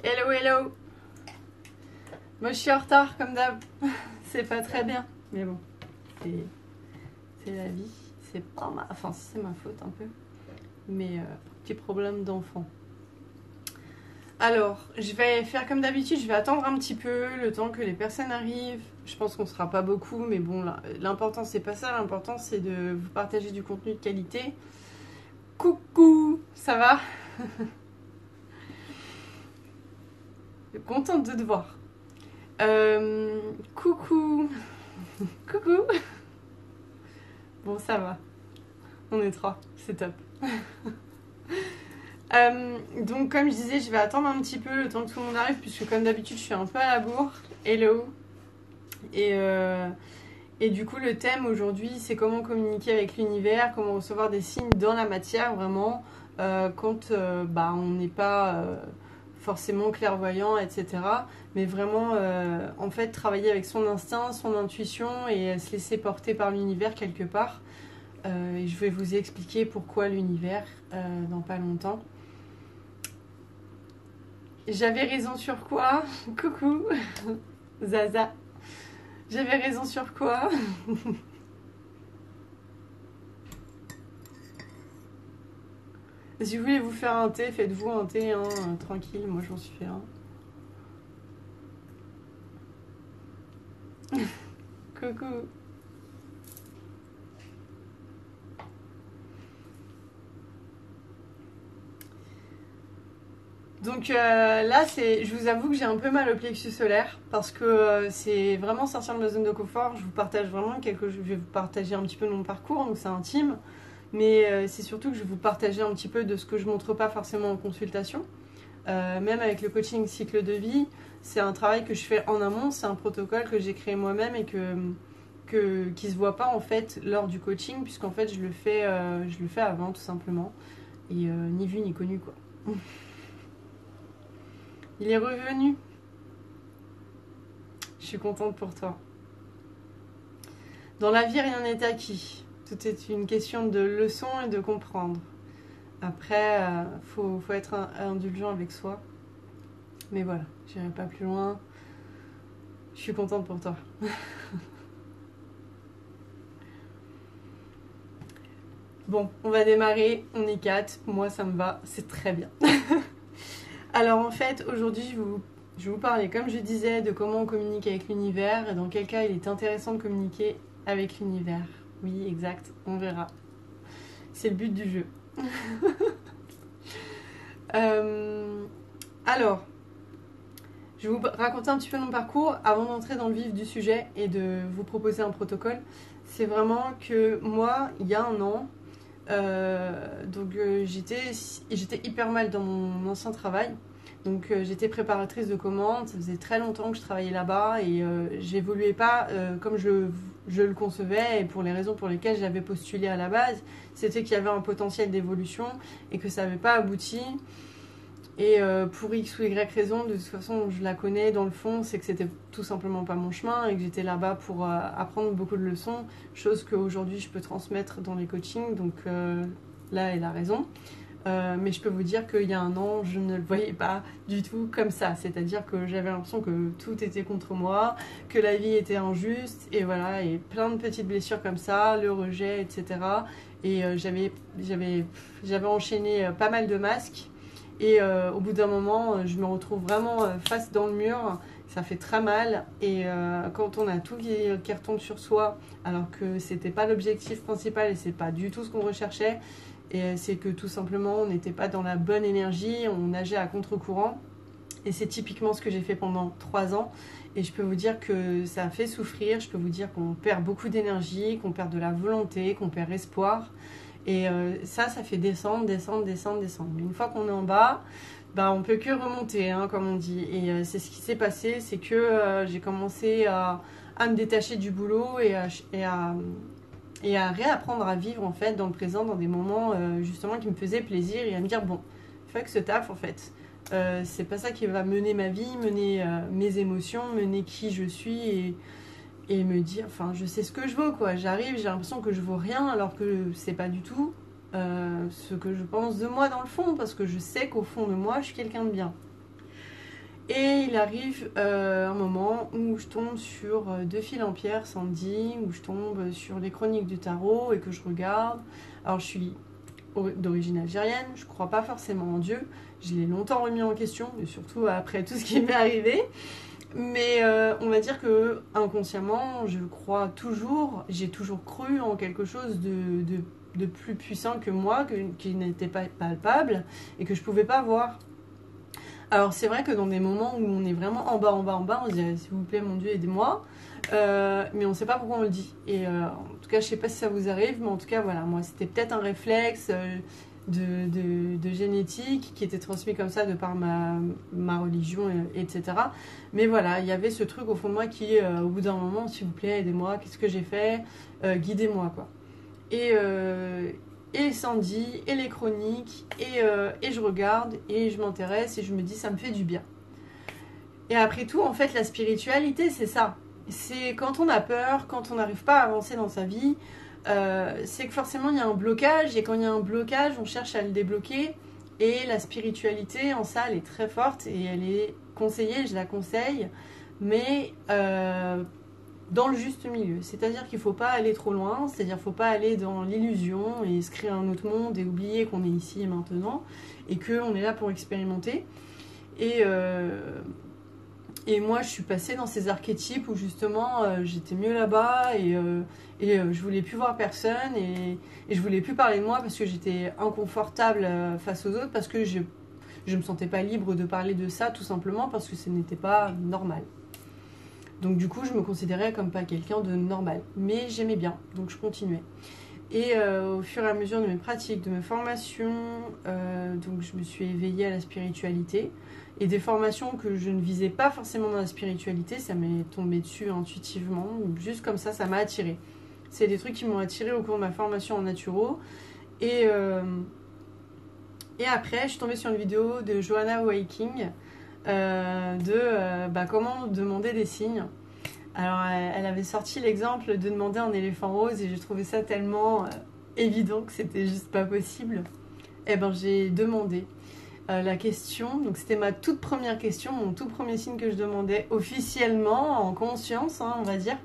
Hello, hello. Moi, je suis en retard, comme d'hab. C'est pas très bien. Mais bon, c'est la vie. C'est pas ma... Enfin, c'est ma faute un peu. Mais petit problème d'enfant. Alors, je vais faire comme d'habitude. Je vais attendre un petit peu le temps que les personnes arrivent. Je pense qu'on sera pas beaucoup. Mais bon, l'important, c'est pas ça. L'important, c'est de vous partager du contenu de qualité. Coucou, ça va? Contente de te voir. Coucou. Coucou. Bon, ça va. On est trois. C'est top. Donc, comme je disais, je vais attendre un petit peu le temps que tout le monde arrive, puisque comme d'habitude, je suis un peu à la bourre. Hello. Et du coup, le thème aujourd'hui, c'est comment communiquer avec l'univers, comment recevoir des signes dans la matière, vraiment, quand on n'est pas forcément clairvoyant, etc. Mais vraiment, en fait, travailler avec son instinct, son intuition et se laisser porter par l'univers quelque part. Et je vais vous expliquer pourquoi l'univers dans pas longtemps. J'avais raison sur quoi? Coucou Zaza. J'avais raison sur quoi? Si vous voulez vous faire un thé, faites-vous un thé, hein, tranquille, moi j'en suis fait un. Coucou. Donc là, je vous avoue que j'ai un peu mal au plexus solaire parce que c'est vraiment sortir de ma zone de confort. Je vous partage vraiment je vais vous partager un petit peu de mon parcours, donc c'est intime. Mais c'est surtout que je vais vous partager un petit peu de ce que je montre pas forcément en consultation. Même avec le coaching cycle de vie, c'est un travail que je fais en amont, c'est un protocole que j'ai créé moi-même et qui se voit pas en fait lors du coaching, puisqu'en fait je le fais avant tout simplement. Et ni vu ni connu quoi. Il est revenu. Je suis contente pour toi. Dans la vie, rien n'est acquis. Tout est une question de leçon et de comprendre. Après, faut être indulgent avec soi. Mais voilà, j'irai pas plus loin. Je suis contente pour toi. Bon, on va démarrer. On est 4. Moi, ça me va. C'est très bien. Alors en fait, aujourd'hui, je vais vous parler, comme je disais, de comment on communique avec l'univers et dans quel cas il est intéressant de communiquer avec l'univers. Oui, exact, on verra. C'est le but du jeu. Alors, je vais vous raconter un petit peu mon parcours avant d'entrer dans le vif du sujet et de vous proposer un protocole. C'est vraiment que moi, il y a un an, j'étais hyper mal dans mon ancien travail. Donc j'étais préparatrice de commandes, ça faisait très longtemps que je travaillais là-bas et j'évoluais pas comme je le concevais, et pour les raisons pour lesquelles j'avais postulé à la base, c'était qu'il y avait un potentiel d'évolution et que ça n'avait pas abouti. Et pour X ou Y raison, de toute façon je la connais dans le fond, c'est que c'était tout simplement pas mon chemin et que j'étais là-bas pour apprendre beaucoup de leçons, chose qu'aujourd'hui je peux transmettre dans les coachings, donc là elle a raison. Mais je peux vous dire qu'il y a un an, je ne le voyais pas du tout comme ça. C'est-à-dire que j'avais l'impression que tout était contre moi, que la vie était injuste, et voilà, et plein de petites blessures comme ça, le rejet, etc. Et j'avais enchaîné pas mal de masques. Et au bout d'un moment, je me retrouve vraiment face dans le mur. Ça fait très mal. Et quand on a tout qui retombe sur soi, alors que c'était pas l'objectif principal et c'est pas du tout ce qu'on recherchait, et c'est que tout simplement on n'était pas dans la bonne énergie, on nageait à contre-courant. Et c'est typiquement ce que j'ai fait pendant 3 ans. Et je peux vous dire que ça a fait souffrir, je peux vous dire qu'on perd beaucoup d'énergie, qu'on perd de la volonté, qu'on perd espoir. Et ça fait descendre. Mais une fois qu'on est en bas, on peut que remonter, hein, comme on dit. Et c'est ce qui s'est passé, c'est que j'ai commencé à me détacher du boulot et à réapprendre à vivre en fait dans le présent, dans des moments justement qui me faisaient plaisir, et à me dire bon, fuck ce taf en fait. C'est pas ça qui va mener ma vie, mener mes émotions, mener qui je suis, et me dire, enfin je sais ce que je vaux quoi. J'arrive, j'ai l'impression que je vaux rien alors que c'est pas du tout ce que je pense de moi dans le fond, parce que je sais qu'au fond de moi je suis quelqu'un de bien. Et il arrive un moment où je tombe sur Deux fils en pierre, Sandy, où je tombe sur les chroniques du tarot et que je regarde. Alors je suis d'origine algérienne, je crois pas forcément en Dieu, je l'ai longtemps remis en question, et surtout après tout ce qui m'est arrivé. Mais on va dire que inconsciemment, je crois toujours, j'ai toujours cru en quelque chose de plus puissant que moi, qui n'était pas palpable et que je pouvais pas voir. Alors c'est vrai que dans des moments où on est vraiment en bas, on se dit s'il vous plaît mon Dieu aidez-moi, mais on ne sait pas pourquoi on le dit. Et en tout cas je sais pas si ça vous arrive, mais en tout cas voilà, moi c'était peut-être un réflexe de génétique qui était transmis comme ça de par ma religion, etc. Mais voilà, il y avait ce truc au fond de moi qui, au bout d'un moment, s'il vous plaît aidez-moi, qu'est-ce que j'ai fait, guidez-moi quoi. Et les Sandy, et les chroniques, et je regarde, et je m'intéresse, et je me dis, ça me fait du bien. Et après tout, en fait, la spiritualité, c'est ça. C'est quand on a peur, quand on n'arrive pas à avancer dans sa vie, c'est que forcément, il y a un blocage, et quand il y a un blocage, on cherche à le débloquer, et la spiritualité, en ça, elle est très forte, et elle est conseillée, je la conseille, mais dans le juste milieu. C'est-à-dire qu'il ne faut pas aller trop loin, c'est-à-dire qu'il ne faut pas aller dans l'illusion et se créer un autre monde et oublier qu'on est ici et maintenant et qu'on est là pour expérimenter. Et moi, je suis passée dans ces archétypes où justement j'étais mieux là-bas et je voulais plus voir personne et je voulais plus parler de moi parce que j'étais inconfortable face aux autres, parce que je me sentais pas libre de parler de ça, tout simplement parce que ce n'était pas normal. Donc du coup, je me considérais comme pas quelqu'un de normal. Mais j'aimais bien, donc je continuais. Et au fur et à mesure de mes pratiques, de mes formations, donc je me suis éveillée à la spiritualité. Et des formations que je ne visais pas forcément dans la spiritualité, ça m'est tombé dessus intuitivement. Juste comme ça m'a attirée. C'est des trucs qui m'ont attirée au cours de ma formation en naturo. Et après, je suis tombée sur une vidéo de Johanna Waking, comment demander des signes. Alors elle avait sorti l'exemple de demander un éléphant rose et j'ai trouvé ça tellement évident que c'était juste pas possible. Et ben j'ai demandé la question, donc c'était ma toute première question, mon tout premier signe que je demandais officiellement, en conscience, hein, on va dire.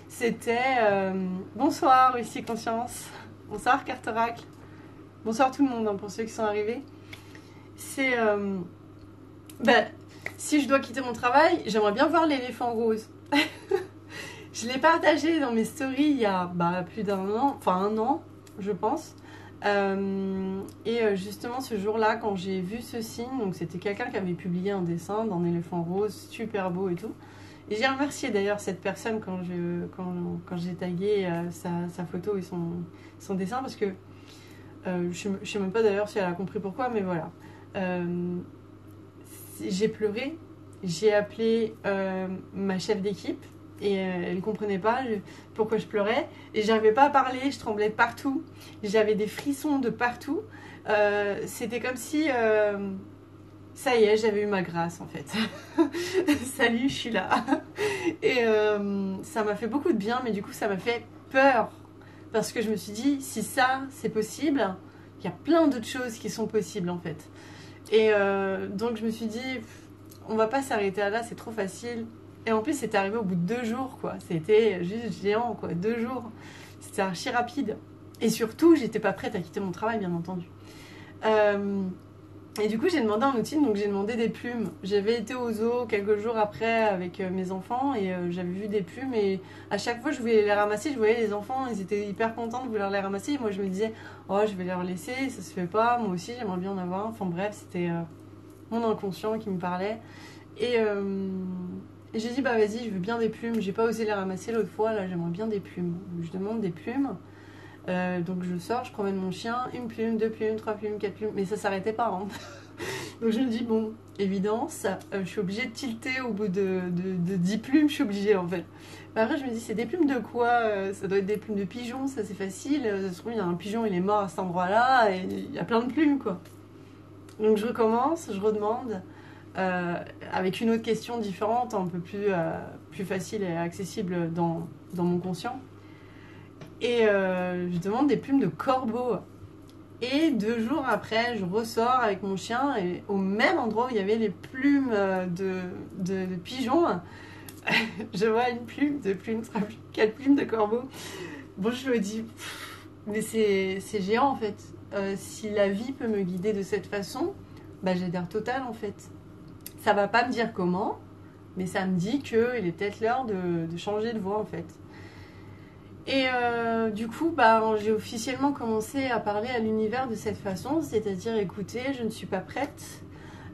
C'était bonsoir ici conscience, bonsoir carte oracle, bonsoir tout le monde, hein, pour ceux qui sont arrivés. C'est si je dois quitter mon travail, j'aimerais bien voir l'éléphant rose. Je l'ai partagé dans mes stories il y a plus d'un an, enfin un an, je pense. Justement, ce jour-là, quand j'ai vu ce signe, donc c'était quelqu'un qui avait publié un dessin d'un éléphant rose super beau et tout. Et j'ai remercié d'ailleurs cette personne quand j'ai tagué sa photo et son dessin, parce que je ne sais même pas d'ailleurs si elle a compris pourquoi, mais voilà. J'ai pleuré, j'ai appelé ma chef d'équipe et elle ne comprenait pas pourquoi je pleurais et j'arrivais pas à parler, je tremblais de partout, j'avais des frissons de partout. C'était comme si ça y est, j'avais eu ma grâce en fait. Salut, je suis là. Et ça m'a fait beaucoup de bien, mais du coup ça m'a fait peur parce que je me suis dit, si ça c'est possible, il y a plein d'autres choses qui sont possibles en fait. Et donc je me suis dit, on va pas s'arrêter là, c'est trop facile. Et en plus c'était arrivé au bout de 2 jours quoi, c'était juste géant quoi, 2 jours. C'était archi rapide. Et surtout j'étais pas prête à quitter mon travail bien entendu. Et du coup j'ai demandé un outil, donc j'ai demandé des plumes. J'avais été au zoo quelques jours après avec mes enfants et j'avais vu des plumes et à chaque fois je voulais les ramasser, je voyais les enfants, ils étaient hyper contents de vouloir les ramasser et moi je me disais oh je vais les laisser, ça se fait pas, moi aussi j'aimerais bien en avoir. Enfin bref, c'était mon inconscient qui me parlait et j'ai dit bah vas-y je veux bien des plumes, j'ai pas osé les ramasser l'autre fois, là j'aimerais bien des plumes. Donc, je demande des plumes. Donc je sors, je promène mon chien, 1 plume, 2 plumes, 3 plumes, 4 plumes, mais ça s'arrêtait pas. Hein. Donc je me dis, bon, évidence, je suis obligée de tilter au bout de 10 plumes, je suis obligée en fait. Mais après je me dis, c'est des plumes de quoi? Ça doit être des plumes de pigeons, ça c'est facile. Ça se trouve, il y a un pigeon, il est mort à cet endroit-là, et il y a plein de plumes quoi. Donc je recommence, je redemande, avec une autre question différente, un peu plus facile et accessible dans mon conscient. Et je demande des plumes de corbeau. Et 2 jours après, je ressors avec mon chien et au même endroit où il y avait les plumes de pigeons, je vois une plume de plume, 4 plumes de corbeau. Bon, je me dis, mais c'est géant en fait. Si la vie peut me guider de cette façon, bah, j'adhère total en fait. Ça va pas me dire comment, mais ça me dit qu'il est peut-être l'heure de changer de voie en fait. Et du coup, bah, j'ai officiellement commencé à parler à l'univers de cette façon, c'est-à-dire écoutez, je ne suis pas prête,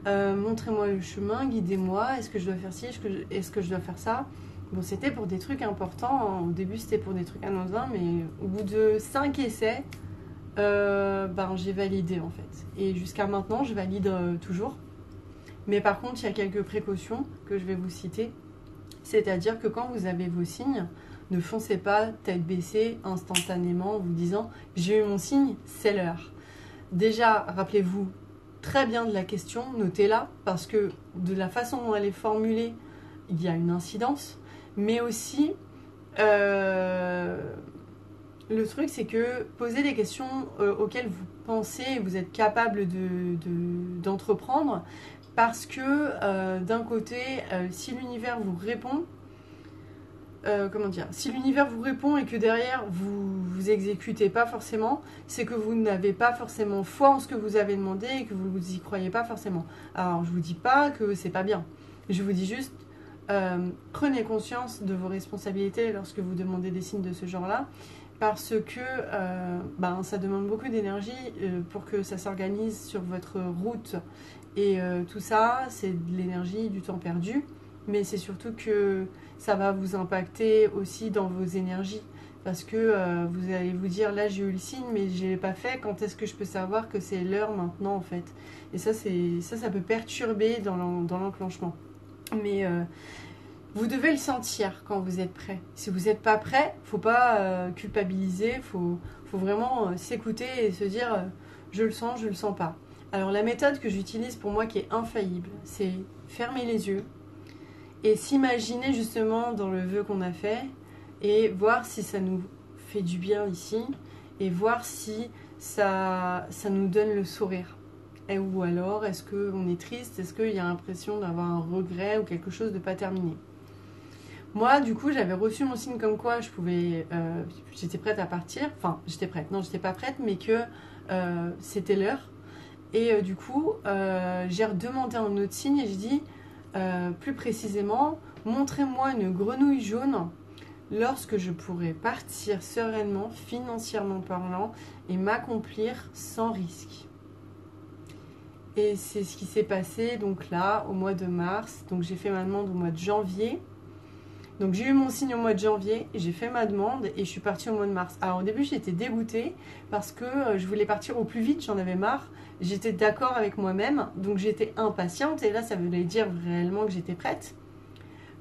montrez-moi le chemin, guidez-moi, est-ce que je dois faire ci, est-ce que je dois faire ça. Bon, c'était pour des trucs importants, au début c'était pour des trucs anodins, mais au bout de 5 essais, ben, j'ai validé en fait. Et jusqu'à maintenant, je valide toujours. Mais par contre, il y a quelques précautions que je vais vous citer. C'est-à-dire que quand vous avez vos signes, ne foncez pas tête baissée instantanément en vous disant « j'ai eu mon signe, c'est l'heure ». Déjà, rappelez-vous très bien de la question, notez-la, parce que de la façon dont elle est formulée, il y a une incidence. Mais aussi, le truc, c'est que poser des questions auxquelles vous pensez et vous êtes capable d'entreprendre, parce que d'un côté, si l'univers vous répond, si l'univers vous répond et que derrière vous exécutez pas forcément, c'est que vous n'avez pas forcément foi en ce que vous avez demandé et que vous y croyez pas forcément. Alors je vous dis pas que c'est pas bien, je vous dis juste prenez conscience de vos responsabilités lorsque vous demandez des signes de ce genre-là, parce que ça demande beaucoup d'énergie pour que ça s'organise sur votre route. Et tout ça, c'est de l'énergie, du temps perdu, mais c'est surtout que ça va vous impacter aussi dans vos énergies. Parce que vous allez vous dire, là j'ai eu le signe, mais je ne l'ai pas fait, quand est-ce que je peux savoir que c'est l'heure maintenant en fait. Et ça peut perturber dans l'enclenchement. Mais vous devez le sentir quand vous êtes prêt. Si vous n'êtes pas prêt, il ne faut pas culpabiliser, il faut vraiment s'écouter et se dire, je le sens pas. Alors la méthode que j'utilise pour moi qui est infaillible, c'est fermer les yeux et s'imaginer justement dans le vœu qu'on a fait et voir si ça nous fait du bien ici et voir si ça nous donne le sourire. Ou alors, est-ce qu'on est triste? Est-ce qu'il y a l'impression d'avoir un regret ou quelque chose de pas terminé? Moi, du coup, j'avais reçu mon signe comme quoi j'étais prête à partir. Enfin, j'étais prête. Non, j'étais pas prête, mais que c'était l'heure. Et du coup, j'ai redemandé un autre signe et j'ai dit, plus précisément, montrez-moi une grenouille jaune lorsque je pourrai partir sereinement, financièrement parlant, et m'accomplir sans risque. Et c'est ce qui s'est passé donc là, au mois de mars. Donc j'ai fait ma demande au mois de janvier. Donc j'ai eu mon signe au mois de janvier, j'ai fait ma demande et je suis partie au mois de mars. Alors au début j'étais dégoûtée parce que je voulais partir au plus vite, j'en avais marre. J'étais d'accord avec moi-même, donc j'étais impatiente et là ça voulait dire réellement que j'étais prête.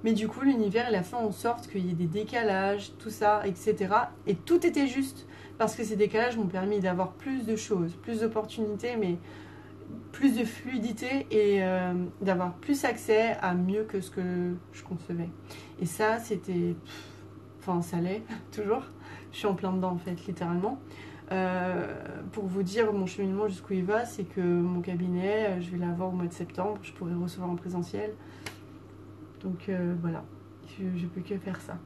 Mais du coup l'univers il a fait en sorte qu'il y ait des décalages, tout ça, etc. Et tout était juste parce que ces décalages m'ont permis d'avoir plus de choses, plus d'opportunités, mais plus de fluidité et d'avoir plus accès à mieux que ce que je concevais. Et ça, c'était... Enfin, ça l'est, toujours. Je suis en plein dedans, en fait, littéralement. Pour vous dire, mon cheminement jusqu'où il va, c'est que mon cabinet, je vais l'avoir au mois de septembre. Je pourrai recevoir en présentiel. Donc, voilà. Je peux que faire ça.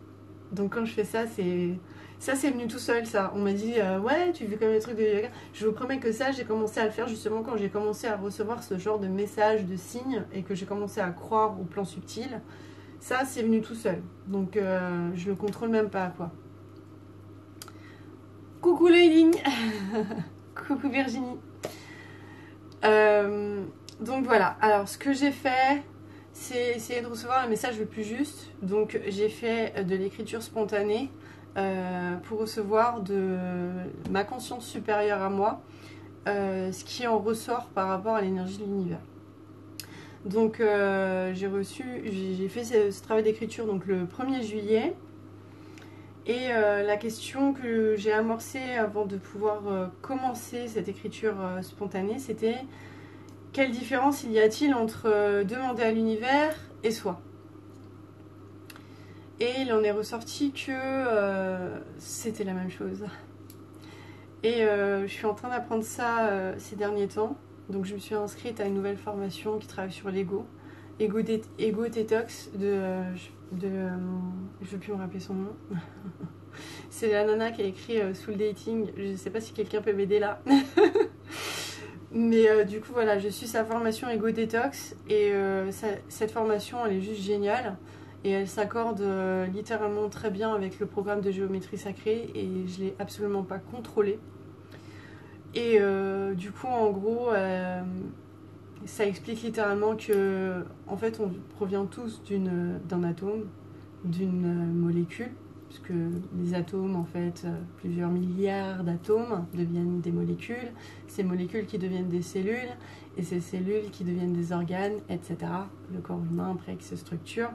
Donc, quand je fais ça, c'est... Ça, c'est venu tout seul, ça. On m'a dit, ouais, tu fais comme des trucs de yoga. Je vous promets que ça, j'ai commencé à le faire justement quand j'ai commencé à recevoir ce genre de messages, de signes, et que j'ai commencé à croire au plan subtil. Ça, c'est venu tout seul. Donc, je le contrôle même pas, quoi. Coucou Leiling. Coucou Virginie. Donc, voilà. Alors, ce que j'ai fait, c'est essayer de recevoir un message le plus juste. Donc, j'ai fait de l'écriture spontanée. Pour recevoir de ma conscience supérieure à moi ce qui en ressort par rapport à l'énergie de l'univers. Donc j'ai fait ce travail d'écriture donc le 1er juillet et la question que j'ai amorcée avant de pouvoir commencer cette écriture spontanée, c'était quelle différence il y a-t-il entre demander à l'univers et soi? Et il en est ressorti que c'était la même chose. Et je suis en train d'apprendre ça ces derniers temps. Donc je me suis inscrite à une nouvelle formation qui travaille sur l'ego. Ego Detox je ne veux plus me rappeler son nom. C'est la nana qui a écrit Soul Dating. Je ne sais pas si quelqu'un peut m'aider là. Mais du coup, voilà, je suis sa formation Ego Detox. Et cette formation, elle est juste géniale. Et elle s'accorde littéralement très bien avec le programme de géométrie sacrée. Et je ne l'ai absolument pas contrôlé. Et du coup, en gros, ça explique littéralement que, en fait, on provient tous d'un atome, d'une molécule, puisque les atomes, en fait, plusieurs milliards d'atomes deviennent des molécules, ces molécules qui deviennent des cellules, et ces cellules qui deviennent des organes, etc. Le corps humain après qui se structure.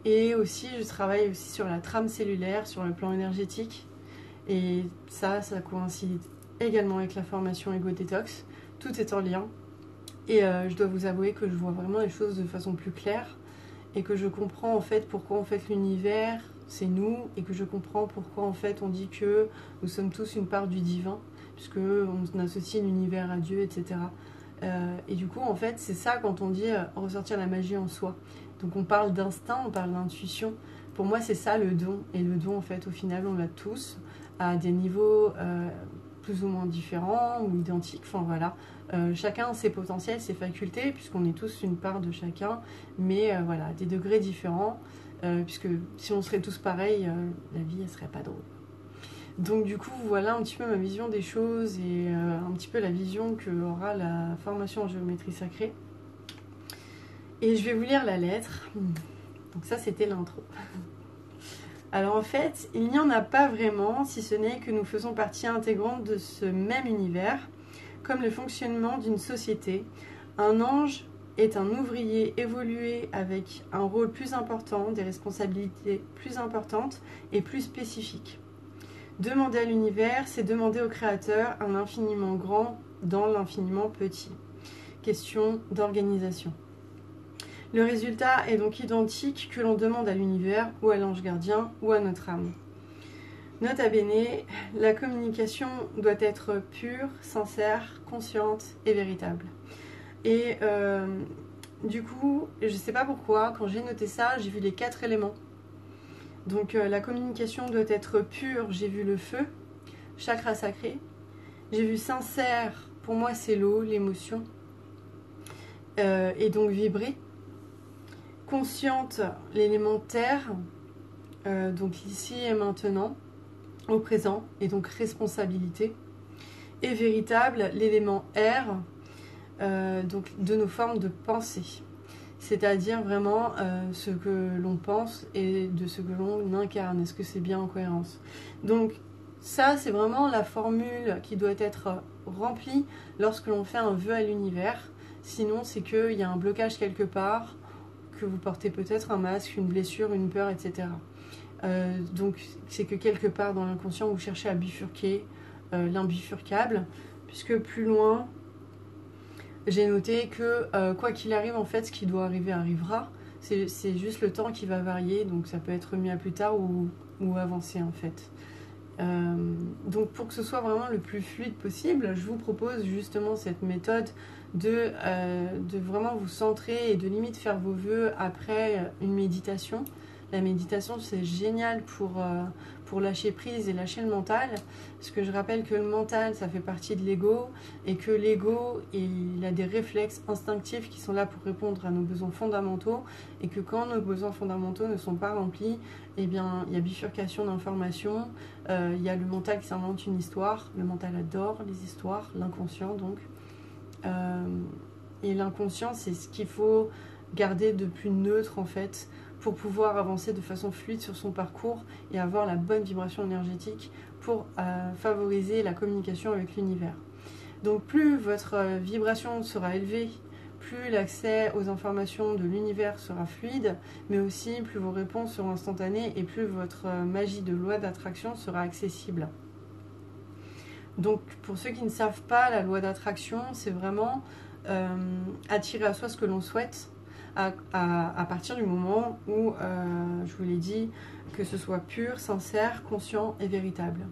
Et aussi, je travaille aussi sur la trame cellulaire, sur le plan énergétique, et ça coïncide également avec la formation Ego Detox. Tout est en lien. Et je dois vous avouer que je vois vraiment les choses de façon plus claire et que je comprends en fait pourquoi en fait l'univers c'est nous, et que je comprends pourquoi en fait on dit que nous sommes tous une part du divin, puisque on associe l'univers à Dieu, etc. Et du coup en fait c'est ça quand on dit ressortir la magie en soi. Donc on parle d'instinct, on parle d'intuition. Pour moi c'est ça le don, et le don en fait au final on l'a tous à des niveaux plus ou moins différents ou identiques, enfin voilà. Chacun a ses potentiels, ses facultés, puisqu'on est tous une part de chacun, mais voilà, des degrés différents, puisque si on serait tous pareils, la vie elle serait pas drôle. Donc du coup voilà un petit peu ma vision des choses, et un petit peu la vision que aura la formation en géométrie sacrée. Et je vais vous lire la lettre. Donc ça c'était l'intro. Alors en fait, il n'y en a pas vraiment, si ce n'est que nous faisons partie intégrante de ce même univers, comme le fonctionnement d'une société. Un ange est un ouvrier évolué avec un rôle plus important, des responsabilités plus importantes et plus spécifiques. Demander à l'univers, c'est demander au Créateur un infiniment grand dans l'infiniment petit. Question d'organisation. Le résultat est donc identique que l'on demande à l'univers ou à l'ange gardien ou à notre âme. Nota bene, la communication doit être pure, sincère, consciente et véritable. Et du coup, je ne sais pas pourquoi, quand j'ai noté ça, j'ai vu les 4 éléments. Donc la communication doit être pure, j'ai vu le feu, chakra sacré. J'ai vu sincère, pour moi c'est l'eau, l'émotion, et donc vibrer. Consciente, l'élément terre, donc ici et maintenant, au présent, et donc responsabilité. Et véritable, l'élément air, donc de nos formes de pensée. C'est-à-dire vraiment ce que l'on pense et de ce que l'on incarne. Est-ce que c'est bien en cohérence? Donc ça, c'est vraiment la formule qui doit être remplie lorsque l'on fait un vœu à l'univers. Sinon, c'est qu'il y a un blocage quelque part, que vous portez peut-être un masque, une blessure, une peur, etc. Donc c'est que quelque part dans l'inconscient, vous cherchez à bifurquer l'imbifurcable, puisque plus loin, j'ai noté que quoi qu'il arrive, en fait, ce qui doit arriver arrivera. C'est juste le temps qui va varier, donc ça peut être mis à plus tard ou avancé en fait. Donc pour que ce soit vraiment le plus fluide possible, je vous propose justement cette méthode de vraiment vous centrer et de limite faire vos vœux après une méditation. La méditation, c'est génial pour lâcher prise et lâcher le mental, parce que je rappelle que le mental, ça fait partie de l'ego, et que l'ego, il a des réflexes instinctifs qui sont là pour répondre à nos besoins fondamentaux, et que quand nos besoins fondamentaux ne sont pas remplis, eh bien, il y a bifurcation d'informations, il y a le mental qui s'invente une histoire, le mental adore les histoires, l'inconscient donc. Et l'inconscient, c'est ce qu'il faut garder de plus neutre en fait, pour pouvoir avancer de façon fluide sur son parcours et avoir la bonne vibration énergétique pour favoriser la communication avec l'univers. Donc plus votre vibration sera élevée, plus l'accès aux informations de l'univers sera fluide, mais aussi plus vos réponses seront instantanées et plus votre magie de loi d'attraction sera accessible. Donc pour ceux qui ne savent pas, la loi d'attraction, c'est vraiment attirer à soi ce que l'on souhaite, à partir du moment où, je vous l'ai dit, que ce soit pur, sincère, conscient et véritable.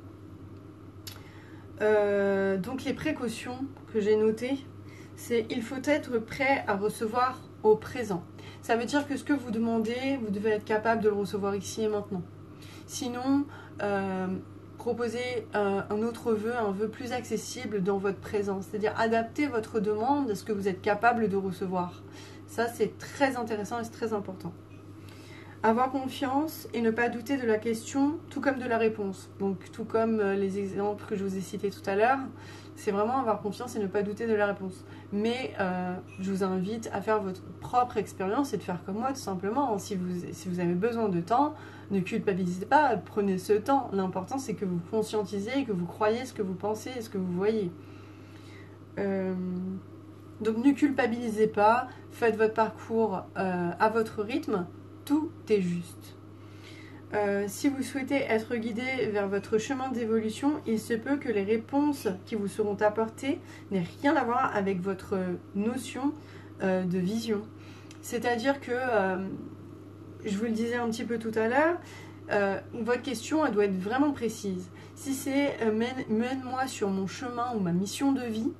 Donc les précautions que j'ai notées, c'est il faut être prêt à recevoir au présent. Ça veut dire que ce que vous demandez, vous devez être capable de le recevoir ici et maintenant. Sinon, proposez un autre vœu, un vœu plus accessible dans votre présent. C'est-à-dire adapter votre demande à ce que vous êtes capable de recevoir. Ça, c'est très intéressant et c'est très important. Avoir confiance et ne pas douter de la question, tout comme de la réponse. Donc, tout comme les exemples que je vous ai cités tout à l'heure, c'est vraiment avoir confiance et ne pas douter de la réponse. Mais je vous invite à faire votre propre expérience et de faire comme moi, tout simplement. Si vous avez besoin de temps, ne culpabilisez pas, prenez ce temps. L'important, c'est que vous conscientisez, que vous croyez ce que vous pensez et ce que vous voyez. Donc, ne culpabilisez pas, faites votre parcours à votre rythme. Tout est juste. Si vous souhaitez être guidé vers votre chemin d'évolution, il se peut que les réponses qui vous seront apportées n'aient rien à voir avec votre notion de vision. C'est-à-dire que, je vous le disais un petit peu tout à l'heure, votre question elle doit être vraiment précise. Si c'est mène-moi sur mon chemin ou ma mission de vie,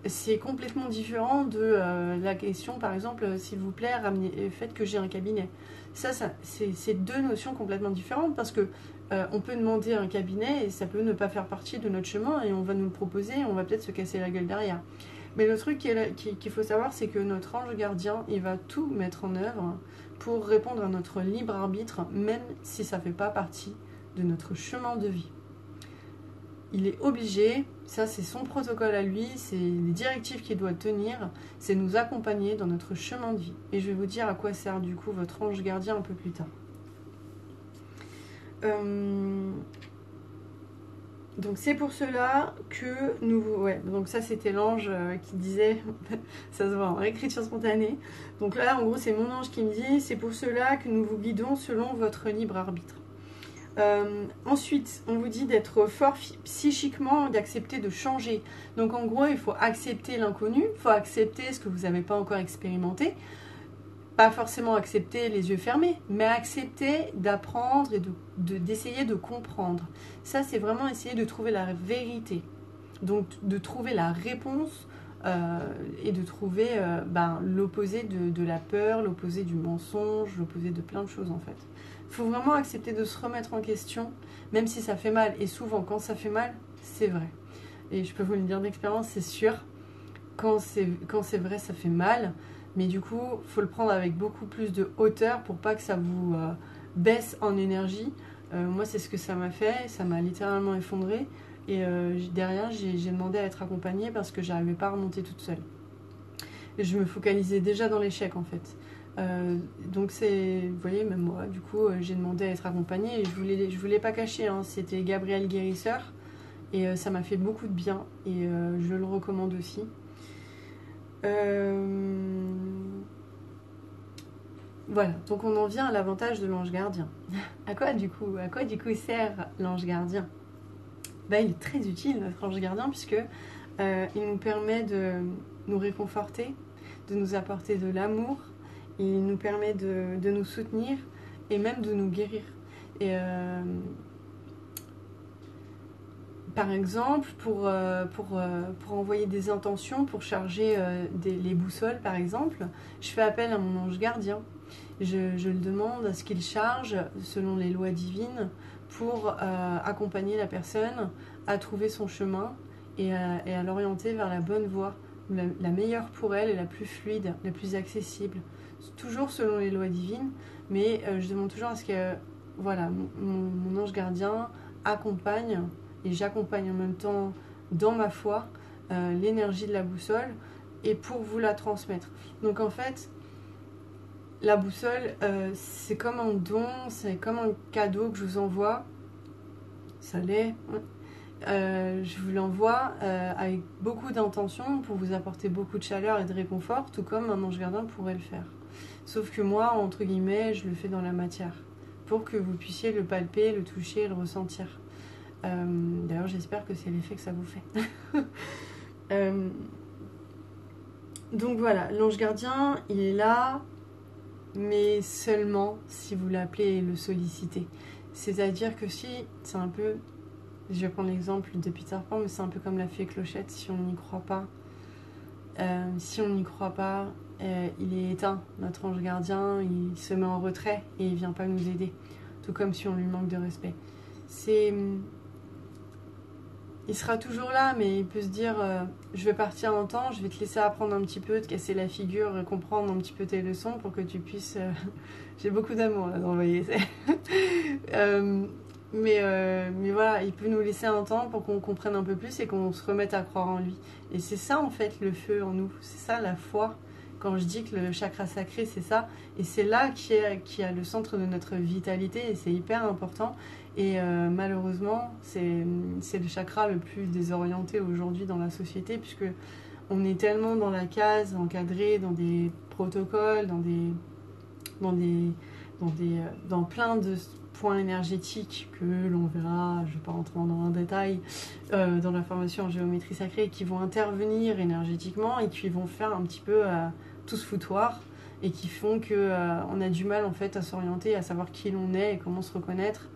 c'est complètement différent de la question, par exemple, s'il vous plaît, faites que j'ai un cabinet. Ça c'est deux notions complètement différentes parce que on peut demander un cabinet et ça peut ne pas faire partie de notre chemin et on va nous le proposer et on va peut-être se casser la gueule derrière. Mais le truc qu'il faut savoir, c'est que notre ange gardien, il va tout mettre en œuvre pour répondre à notre libre arbitre, même si ça ne fait pas partie de notre chemin de vie. Il est obligé, ça c'est son protocole à lui, c'est les directives qu'il doit tenir, c'est nous accompagner dans notre chemin de vie. Et je vais vous dire à quoi sert du coup votre ange gardien un peu plus tard. Donc c'est pour cela que nous... Ouais, donc ça c'était l'ange qui disait, ça se voit en écriture spontanée. Donc là en gros c'est mon ange qui me dit, c'est pour cela que nous vous guidons selon votre libre arbitre. Ensuite, on vous dit d'être fort psychiquement, d'accepter de changer. Donc en gros, il faut accepter l'inconnu, il faut accepter ce que vous n'avez pas encore expérimenté. Pas forcément accepter les yeux fermés, mais accepter d'apprendre et d'essayer de comprendre. Ça, c'est vraiment essayer de trouver la vérité. Donc de trouver la réponse et de trouver l'opposé de la peur, l'opposé du mensonge, l'opposé de plein de choses en fait. Il faut vraiment accepter de se remettre en question, même si ça fait mal. Et souvent, quand ça fait mal, c'est vrai. Et je peux vous le dire d'expérience, c'est sûr. Quand c'est vrai, ça fait mal. Mais du coup, il faut le prendre avec beaucoup plus de hauteur pour pas que ça vous baisse en énergie. Moi, c'est ce que ça m'a fait. Ça m'a littéralement effondré. Et derrière, j'ai demandé à être accompagnée parce que j'arrivais pas à remonter toute seule. Et je me focalisais déjà dans l'échec en fait. Donc vous voyez, même moi, du coup, j'ai demandé à être accompagnée et je voulais pas cacher, hein, c'était Gabriel Guérisseur et ça m'a fait beaucoup de bien et je le recommande aussi. Voilà, donc on en vient à l'avantage de l'ange gardien. À quoi du coup sert l'ange gardien? Il est très utile notre ange gardien puisque il nous permet de nous réconforter, de nous apporter de l'amour. Il nous permet de nous soutenir et même de nous guérir. Et par exemple, pour envoyer des intentions, pour charger les boussoles par exemple, je fais appel à mon ange gardien. Je le demande à ce qu'il charge selon les lois divines pour accompagner la personne à trouver son chemin et à l'orienter vers la bonne voie, la meilleure pour elle et la plus fluide, la plus accessible. Toujours selon les lois divines, mais je demande toujours à ce que voilà, mon ange gardien accompagne et j'accompagne en même temps dans ma foi l'énergie de la boussole et pour vous la transmettre. Donc en fait, la boussole, c'est comme un don, c'est comme un cadeau que je vous envoie. Ça l'est. Je vous l'envoie avec beaucoup d'intention pour vous apporter beaucoup de chaleur et de réconfort, tout comme un ange gardien pourrait le faire. Sauf que moi, entre guillemets, je le fais dans la matière, pour que vous puissiez le palper, le toucher, le ressentir. D'ailleurs, j'espère que c'est l'effet que ça vous fait. Donc voilà, l'ange gardien, il est là, mais seulement si vous l'appelez et le sollicitez. C'est-à-dire que si, c'est un peu Je vais prendre l'exemple de Peter Pan, mais c'est un peu comme la fée Clochette, si on n'y croit pas. Il est éteint, notre ange gardien, il se met en retrait et il vient pas nous aider. Tout comme si on lui manque de respect. Il sera toujours là, mais il peut se dire je vais partir un temps, je vais te laisser apprendre un petit peu, te casser la figure, comprendre un petit peu tes leçons pour que tu puisses... J'ai beaucoup d'amour là d'envoyer. Mais voilà, il peut nous laisser un temps pour qu'on comprenne un peu plus et qu'on se remette à croire en lui. Et c'est ça en fait le feu en nous, c'est ça la foi. Quand je dis que le chakra sacré c'est ça, et c'est là qui a le centre de notre vitalité et c'est hyper important. Et malheureusement c'est le chakra le plus désorienté aujourd'hui dans la société puisque on est tellement dans la case, encadré dans des protocoles, dans plein de points énergétiques que l'on verra, je ne vais pas rentrer dans un détail, dans la formation en géométrie sacrée, qui vont intervenir énergétiquement et qui vont faire un petit peu tout ce foutoir et qui font qu'on a du mal en fait à s'orienter, à savoir qui l'on est et comment se reconnaître.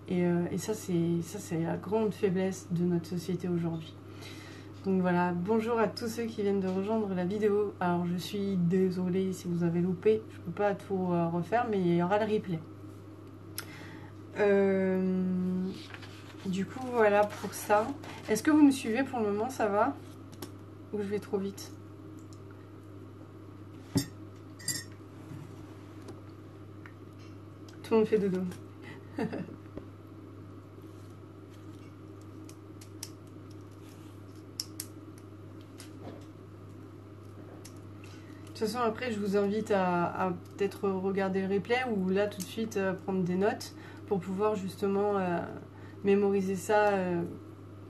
Et ça, c'est la grande faiblesse de notre société aujourd'hui. Donc voilà, bonjour à tous ceux qui viennent de rejoindre la vidéo. Alors je suis désolée si vous avez loupé, je ne peux pas tout refaire, mais il y aura le replay. Du coup voilà pour ça. Est-ce que vous me suivez pour le moment, ça va? Ou je vais trop vite? Tout le monde fait dodo. De toute façon, après, je vous invite à peut-être regarder le replay ou là, tout de suite, prendre des notes pour pouvoir justement mémoriser ça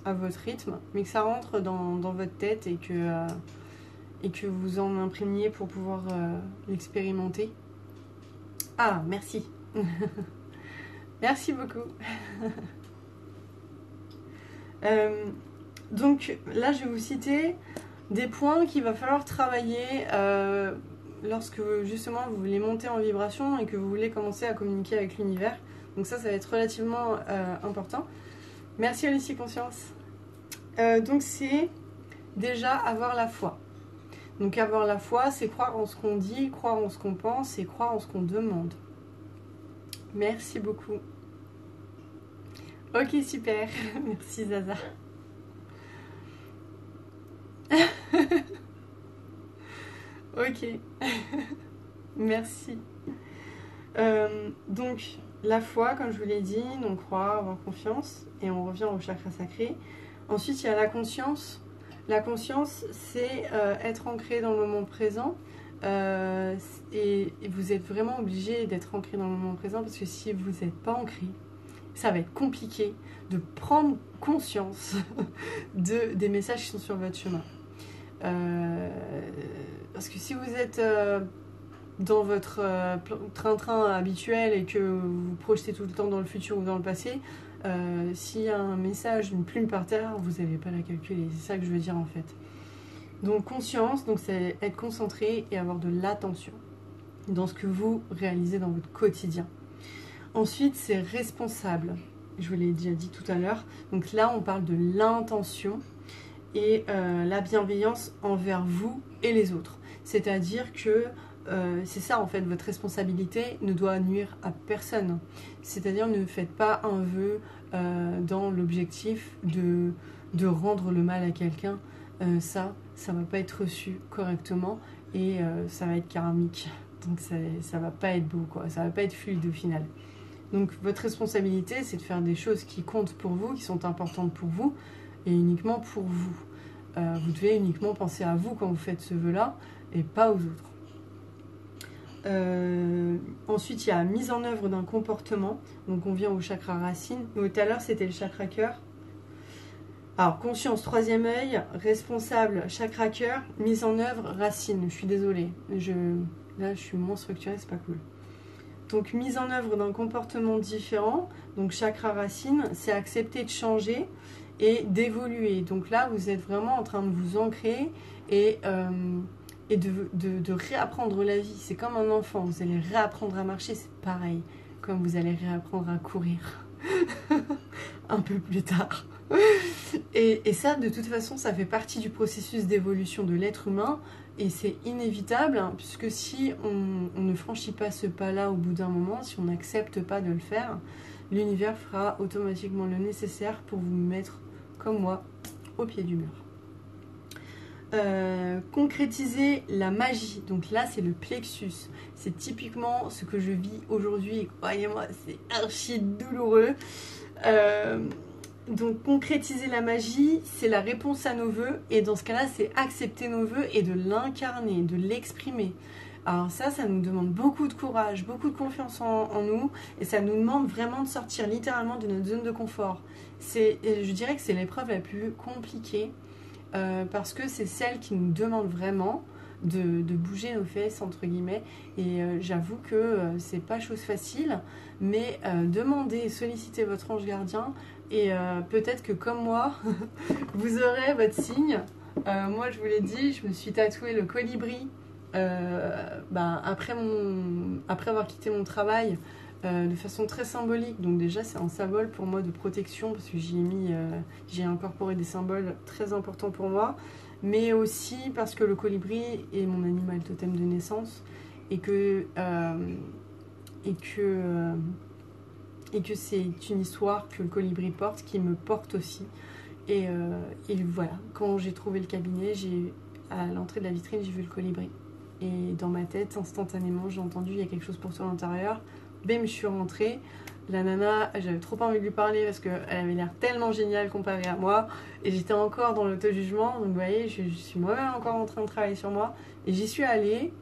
à votre rythme, mais que ça rentre dans votre tête et que vous en imprégniez pour pouvoir l'expérimenter. Ah, merci. Merci beaucoup. Donc là, je vais vous citer des points qu'il va falloir travailler lorsque justement vous voulez monter en vibration et que vous voulez commencer à communiquer avec l'univers. Donc ça va être relativement important. Merci Alicie Conscience. Donc c'est déjà avoir la foi. Donc avoir la foi, c'est croire en ce qu'on dit, croire en ce qu'on pense et croire en ce qu'on demande. Merci beaucoup. Ok, super. Merci Zaza. Ok. Merci. Donc, la foi, comme je vous l'ai dit, donc croire, avoir confiance, et on revient au chakra sacré. Ensuite, il y a la conscience. La conscience, c'est être ancré dans le moment présent. Et vous êtes vraiment obligé d'être ancré dans le moment présent parce que si vous n'êtes pas ancré, ça va être compliqué de prendre conscience des messages qui sont sur votre chemin. Parce que si vous êtes dans votre train-train habituel et que vous projetez tout le temps dans le futur ou dans le passé, s'il y a un message, une plume par terre, vous n'allez pas la calculer. C'est ça que je veux dire en fait. Donc conscience, donc c'est être concentré et avoir de l'attention dans ce que vous réalisez dans votre quotidien. Ensuite, c'est responsable. Je vous l'ai déjà dit tout à l'heure. Donc là, on parle de l'intention et la bienveillance envers vous et les autres. C'est-à-dire que c'est ça en fait, votre responsabilité ne doit nuire à personne. C'est-à-dire ne faites pas un vœu dans l'objectif de rendre le mal à quelqu'un. Ça va pas être reçu correctement et ça va être karmique. Donc ça va pas être beau, quoi. Ça va pas être fluide au final. Donc votre responsabilité, c'est de faire des choses qui comptent pour vous, qui sont importantes pour vous et uniquement pour vous. Vous devez uniquement penser à vous quand vous faites ce vœu-là et pas aux autres. Ensuite, il y a la mise en œuvre d'un comportement. Donc on vient au chakra racine. Tout à l'heure, c'était le chakra cœur. Alors, conscience, troisième œil, responsable, chakra cœur, mise en œuvre, racine. Je suis désolée. Là, je suis moins structurée, c'est pas cool. Donc, mise en œuvre d'un comportement différent. Donc, chakra racine, c'est accepter de changer et d'évoluer. Donc là, vous êtes vraiment en train de vous ancrer et de réapprendre la vie. C'est comme un enfant, vous allez réapprendre à marcher, c'est pareil. Comme vous allez réapprendre à courir. un peu plus tard. Et ça, de toute façon, ça fait partie du processus d'évolution de l'être humain et c'est inévitable, hein, puisque si on ne franchit pas ce pas-là au bout d'un moment, si on n'accepte pas de le faire, l'univers fera automatiquement le nécessaire pour vous mettre, comme moi, au pied du mur. Concrétiser la magie, donc là c'est le plexus, c'est typiquement ce que je vis aujourd'hui et croyez-moi c'est archi douloureux. Donc concrétiser la magie, c'est la réponse à nos vœux et dans ce cas-là c'est accepter nos vœux et de l'incarner, de l'exprimer. Alors ça nous demande beaucoup de courage, beaucoup de confiance en nous et ça nous demande vraiment de sortir littéralement de notre zone de confort. Je dirais que c'est l'épreuve la plus compliquée. Parce que c'est celle qui nous demande vraiment de bouger nos fesses entre guillemets et j'avoue que c'est pas chose facile mais demandez, sollicitez votre ange gardien et peut-être que comme moi vous aurez votre signe. Moi je vous l'ai dit, je me suis tatoué le colibri après avoir quitté mon travail de façon très symbolique. Donc déjà c'est un symbole pour moi de protection parce que j'ai incorporé des symboles très importants pour moi, mais aussi parce que le colibri est mon animal totem de naissance et que c'est une histoire que le colibri porte qui me porte aussi et voilà, quand j'ai trouvé le cabinet, à l'entrée de la vitrine j'ai vu le colibri et dans ma tête instantanément j'ai entendu il y a quelque chose pour toi à l'intérieur. Bim, je suis rentrée. La nana, j'avais trop envie de lui parler parce qu'elle avait l'air tellement géniale comparée à moi. Et j'étais encore dans l'auto-jugement. Donc vous voyez, je suis moi-même encore en train de travailler sur moi. Et j'y suis allée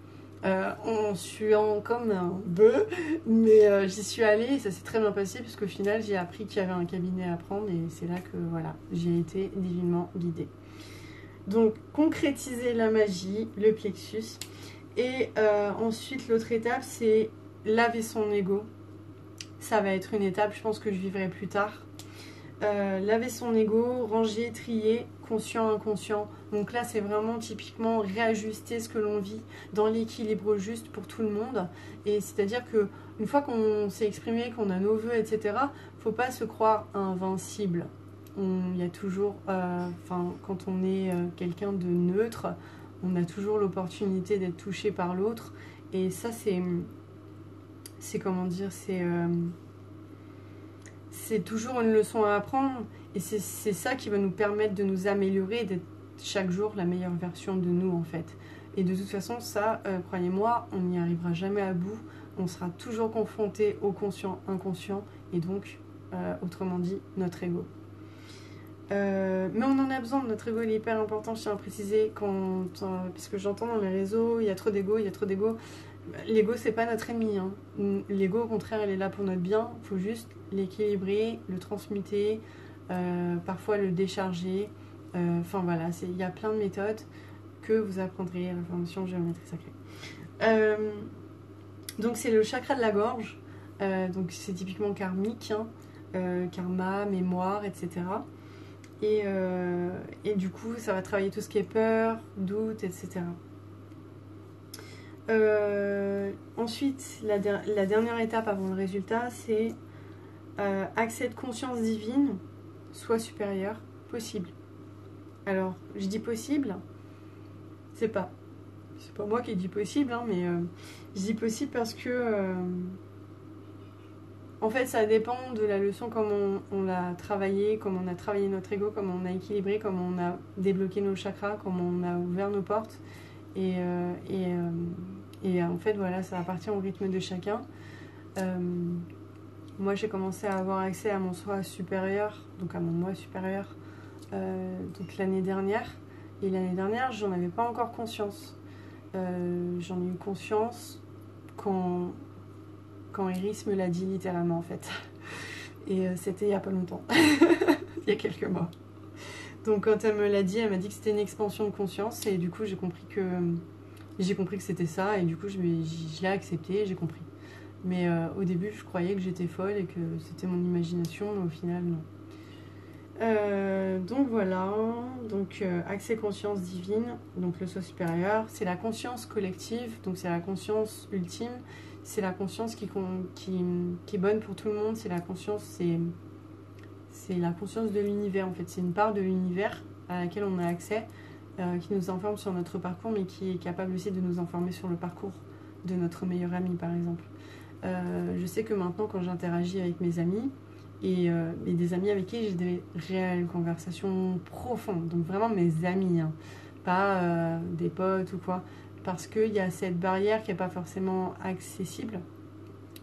en suant comme un bœuf. Mais j'y suis allée et ça s'est très bien passé puisqu'au final, j'ai appris qu'il y avait un cabinet à prendre. Et c'est là que voilà, j'ai été divinement guidée. Donc, concrétiser la magie, le plexus. Et ensuite, l'autre étape, c'est laver son ego. Ça va être une étape, je pense que je vivrai plus tard. Laver son ego, ranger, trier, conscient, inconscient. Donc là, c'est vraiment typiquement réajuster ce que l'on vit dans l'équilibre juste pour tout le monde. Et c'est-à-dire que une fois qu'on s'est exprimé, qu'on a nos vœux, etc., faut pas se croire invincible. Il y a toujours, quand on est quelqu'un de neutre, on a toujours l'opportunité d'être touché par l'autre. Et ça, c'est comment dire, c'est toujours une leçon à apprendre et c'est ça qui va nous permettre de nous améliorer et d'être chaque jour la meilleure version de nous en fait. Et de toute façon ça, croyez-moi, on n'y arrivera jamais à bout, on sera toujours confronté au conscient, inconscient et donc autrement dit notre ego. Mais on en a besoin, notre ego il est hyper important, je tiens à préciser, parce que j'entends dans les réseaux, il y a trop d'ego, il y a trop d'ego. L'ego c'est pas notre ennemi, hein. L'ego au contraire il est là pour notre bien, il faut juste l'équilibrer, le transmuter, parfois le décharger, enfin voilà, il y a plein de méthodes que vous apprendrez à la formation géométrie sacrée. Donc c'est le chakra de la gorge, donc c'est typiquement karmique, hein, karma, mémoire, etc. Et du coup ça va travailler tout ce qui est peur, doute, etc. Ensuite, la dernière étape avant le résultat, c'est accès de conscience divine, soit supérieur, possible. Alors, je dis possible, c'est pas moi qui dis possible, hein, mais je dis possible parce que en fait, ça dépend de la leçon, comment on l'a travaillé, comment on a travaillé notre ego, comment on a équilibré, comment on a débloqué nos chakras, comment on a ouvert nos portes. Et en fait, voilà, ça appartient au rythme de chacun. Moi, j'ai commencé à avoir accès à mon soi supérieur, donc à mon moi supérieur, donc l'année dernière. Et l'année dernière, j'en avais pas encore conscience. J'en ai eu conscience quand Iris me l'a dit littéralement, en fait. Et c'était il y a pas longtemps, il y a quelques mois. Donc quand elle me l'a dit, elle m'a dit que c'était une expansion de conscience et du coup j'ai compris que c'était ça et du coup je l'ai accepté et j'ai compris. Mais au début je croyais que j'étais folle et que c'était mon imagination, mais au final non. Donc voilà, donc accès conscience divine, donc le soi supérieur, c'est la conscience collective, donc c'est la conscience ultime, c'est la conscience qui est bonne pour tout le monde, c'est la conscience, c'est la conscience de l'univers en fait, c'est une part de l'univers à laquelle on a accès, qui nous informe sur notre parcours, mais qui est capable aussi de nous informer sur le parcours de notre meilleur ami par exemple. Je sais que maintenant quand j'interagis avec mes amis, et des amis avec qui j'ai des réelles conversations profondes, donc vraiment mes amis, hein, pas des potes ou quoi, parce qu'il y a cette barrière qui n'est pas forcément accessible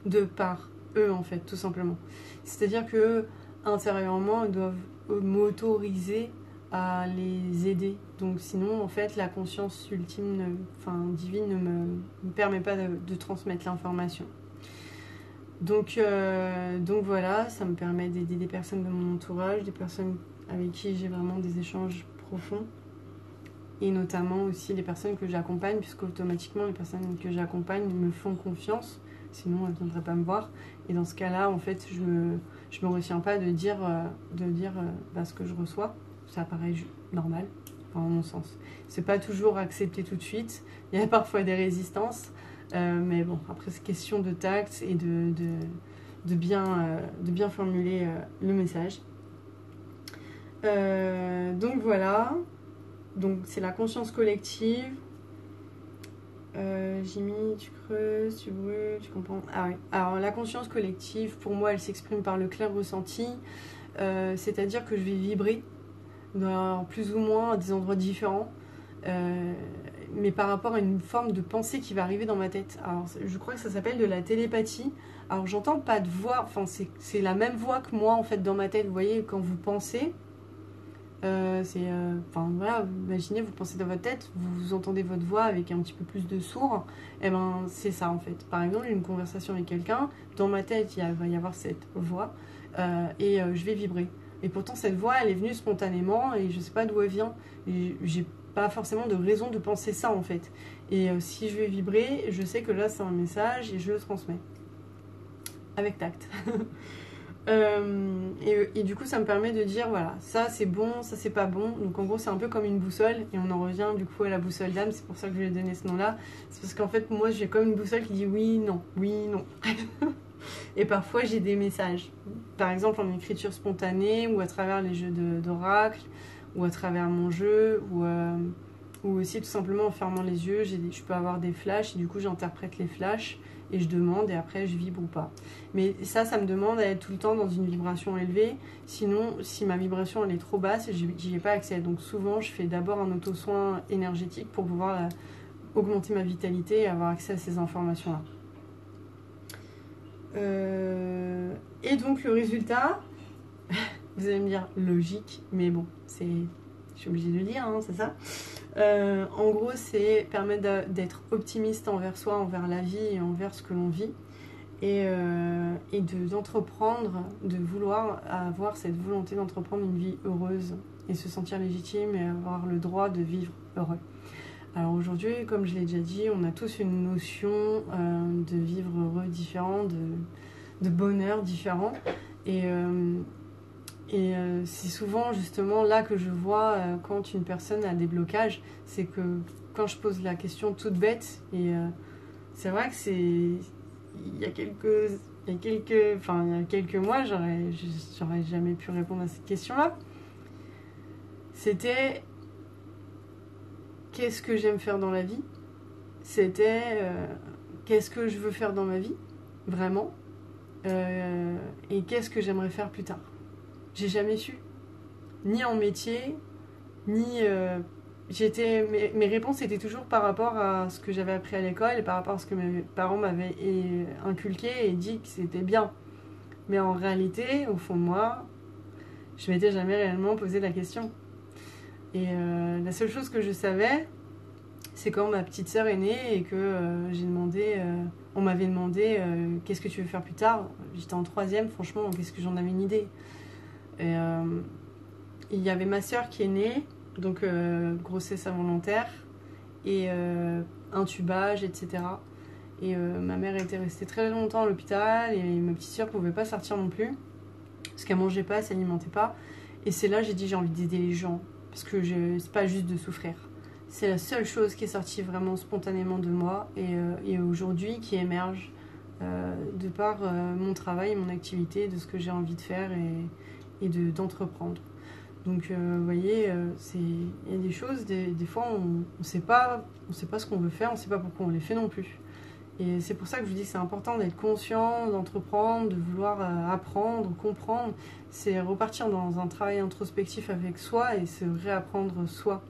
de par eux en fait, tout simplement. C'est-à-dire que intérieurement, ils doivent m'autoriser à les aider. Donc sinon, en fait, la conscience ultime, divine, ne me permet pas de transmettre l'information. Donc voilà, ça me permet d'aider des personnes de mon entourage, des personnes avec qui j'ai vraiment des échanges profonds, et notamment aussi les personnes que j'accompagne, puisque automatiquement les personnes que j'accompagne me font confiance, sinon elles ne viendraient pas me voir. Et dans ce cas-là, en fait, je me retiens pas de dire ce que je reçois. Ça paraît normal, enfin, en mon sens. C'est pas toujours accepté tout de suite, il y a parfois des résistances. Mais bon, après c'est question de tact et de bien formuler le message. Donc voilà, donc c'est la conscience collective. Jimmy, tu creuses, tu brûles, tu comprends. Ah oui. Alors la conscience collective, pour moi, elle s'exprime par le clair ressenti, c'est-à-dire que je vais vibrer dans plus ou moins à des endroits différents. Mais par rapport à une forme de pensée qui va arriver dans ma tête. Alors, je crois que ça s'appelle de la télépathie. Alors, j'entends pas de voix, enfin, c'est la même voix que moi, en fait, dans ma tête. Vous voyez, quand vous pensez, voilà, imaginez, vous pensez dans votre tête, vous entendez votre voix avec un petit peu plus de sourd, et ben, c'est ça, en fait. Par exemple, une conversation avec quelqu'un, dans ma tête, va y avoir cette voix, et je vais vibrer. Et pourtant, cette voix, elle est venue spontanément, et je sais pas d'où elle vient. Et j'ai pas forcément de raison de penser ça en fait. Et si je vais vibrer, je sais que là c'est un message et je le transmets avec tact. Et du coup ça me permet de dire voilà, ça c'est bon, ça c'est pas bon. Donc en gros c'est un peu comme une boussole, et on en revient du coup à la boussole d'âme. C'est pour ça que je lui ai donné ce nom là. C'est parce qu'en fait moi j'ai comme une boussole qui dit oui, non, oui, non. Et parfois j'ai des messages, par exemple en écriture spontanée, ou à travers les jeux d'oracle, ou à travers mon jeu, ou aussi tout simplement en fermant les yeux, je peux avoir des flashs, et du coup j'interprète les flashs, et je demande, et après je vibre ou pas. Mais ça me demande à être tout le temps dans une vibration élevée, sinon si ma vibration elle est trop basse, j'y ai pas accès. Donc souvent je fais d'abord un auto-soin énergétique pour pouvoir augmenter ma vitalité et avoir accès à ces informations-là. Et donc le résultat, vous allez me dire logique, mais bon, je suis obligée de le dire, hein, c'est ça. En gros, c'est permettre d'être optimiste envers soi, envers la vie et envers ce que l'on vit, et d'entreprendre, de vouloir avoir cette volonté d'entreprendre une vie heureuse et se sentir légitime et avoir le droit de vivre heureux. Alors aujourd'hui, comme je l'ai déjà dit, on a tous une notion de vivre heureux différent, de bonheur différent. Et c'est souvent justement là que je vois quand une personne a des blocages, c'est que quand je pose la question toute bête, et c'est vrai que il y a quelques mois, j'aurais jamais pu répondre à cette question-là. C'était qu'est-ce que j'aime faire dans la vie? C'était qu'est-ce que je veux faire dans ma vie, vraiment, et qu'est-ce que j'aimerais faire plus tard. J'ai jamais su, ni en métier, ni mes réponses étaient toujours par rapport à ce que j'avais appris à l'école et par rapport à ce que mes parents m'avaient inculqué et dit que c'était bien. Mais en réalité, au fond de moi, je m'étais jamais réellement posé la question. Et la seule chose que je savais, c'est quand ma petite sœur est née et que on m'avait demandé qu'est-ce que tu veux faire plus tard. J'étais en 3e, franchement, qu'est-ce que j'en avais une idée. Et il y avait ma sœur qui est née, donc grossesse involontaire et intubage, etc. Et ma mère était restée très longtemps à l'hôpital et ma petite sœur pouvait pas sortir non plus parce qu'elle mangeait pas, elle s'alimentait pas. Et c'est là j'ai dit j'ai envie d'aider les gens, parce que c'est pas juste de souffrir. C'est la seule chose qui est sortie vraiment spontanément de moi et aujourd'hui qui émerge de par mon travail, mon activité, de ce que j'ai envie de faire et d'entreprendre. Donc vous voyez, il y a des choses, des fois on sait pas ce qu'on veut faire, on sait pas pourquoi on les fait non plus. Et c'est pour ça que je vous dis que c'est important d'être conscient, d'entreprendre, de vouloir apprendre, comprendre. C'est repartir dans un travail introspectif avec soi et se réapprendre soi.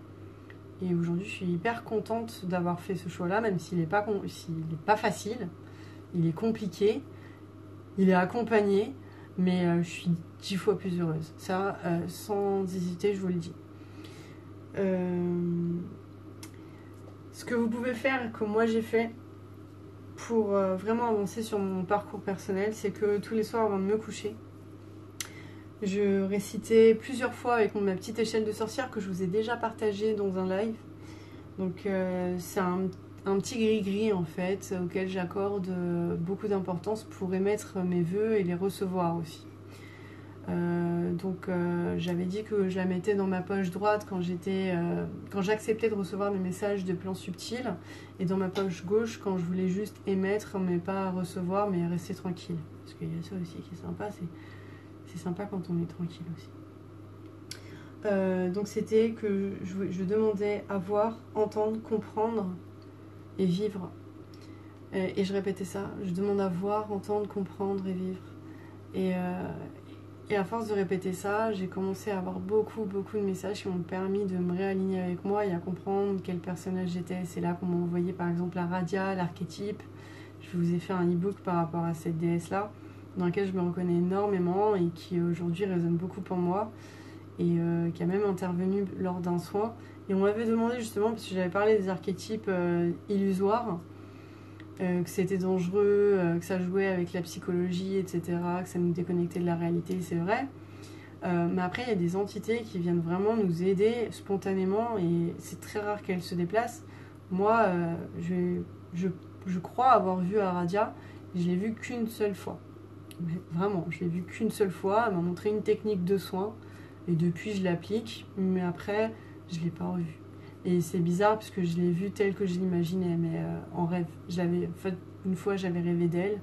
Et aujourd'hui, je suis hyper contente d'avoir fait ce choix-là, même s'il n'est pas facile, il est compliqué, il est accompagné, mais je suis 10 fois plus heureuse. Ça, sans hésiter, je vous le dis. Ce que vous pouvez faire, comme moi j'ai fait, pour vraiment avancer sur mon parcours personnel, c'est que tous les soirs avant de me coucher, je récitais plusieurs fois avec ma petite échelle de sorcière que je vous ai déjà partagée dans un live. Donc c'est un petit gris-gris en fait, auquel j'accorde beaucoup d'importance pour émettre mes vœux et les recevoir aussi. J'avais dit que je la mettais dans ma poche droite quand j'acceptais de recevoir des messages de plans subtils, et dans ma poche gauche quand je voulais juste émettre mais pas recevoir mais rester tranquille, parce qu'il y a ça aussi qui est sympa, c'est sympa quand on est tranquille aussi. Donc c'était que je demandais à voir, entendre, comprendre et vivre, et je répétais ça, je demande à voir, entendre, comprendre et vivre. Et à force de répéter ça, j'ai commencé à avoir beaucoup de messages qui m'ont permis de me réaligner avec moi et à comprendre quel personnage j'étais. C'est là qu'on m'a envoyé par exemple la Radia, l'archétype. Je vous ai fait un e-book par rapport à cette déesse-là, dans lequel je me reconnais énormément et qui aujourd'hui résonne beaucoup pour moi, et qui a même intervenu lors d'un soin. Et on m'avait demandé justement, parce que j'avais parlé des archétypes illusoires, que c'était dangereux, que ça jouait avec la psychologie, etc., que ça nous déconnectait de la réalité, c'est vrai. Mais après, il y a des entités qui viennent vraiment nous aider spontanément, et c'est très rare qu'elles se déplacent. Moi, je crois avoir vu Aradia, je l'ai vue qu'une seule fois. Vraiment, je l'ai vue qu'une seule fois, elle m'a montré une technique de soin, et depuis je l'applique, mais après, je ne l'ai pas revue. Et c'est bizarre parce que je l'ai vue telle que je l'imaginais, mais en rêve. Une fois, j'avais rêvé d'elle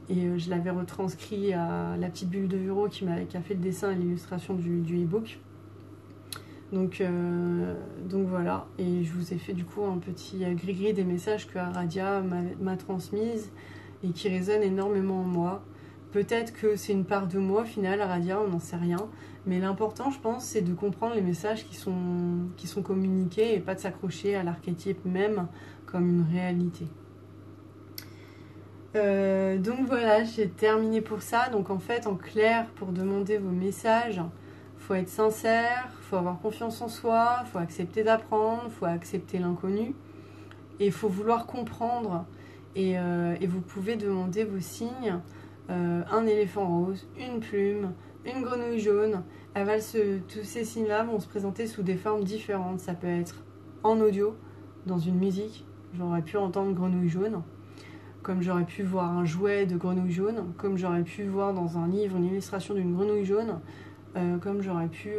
et je l'avais retranscrit à la petite bulle de Vuro qui a fait le dessin et l'illustration du e-book. Donc voilà. Et je vous ai fait du coup un petit gris-gris des messages que Aradia m'a transmises et qui résonnent énormément en moi. Peut-être que c'est une part de moi, au final, Aradia, on n'en sait rien. Mais l'important, je pense, c'est de comprendre les messages qui sont communiqués et pas de s'accrocher à l'archétype même comme une réalité. Donc voilà, j'ai terminé pour ça. Donc en fait, en clair, pour demander vos messages, il faut être sincère, il faut avoir confiance en soi, il faut accepter d'apprendre, il faut accepter l'inconnu. Et il faut vouloir comprendre. Et vous pouvez demander vos signes. Un éléphant rose, une plume, une grenouille jaune. Tous ces signes-là vont se présenter sous des formes différentes. Ça peut être en audio, dans une musique. J'aurais pu entendre grenouille jaune, comme j'aurais pu voir un jouet de grenouille jaune, comme j'aurais pu voir dans un livre une illustration d'une grenouille jaune, comme j'aurais pu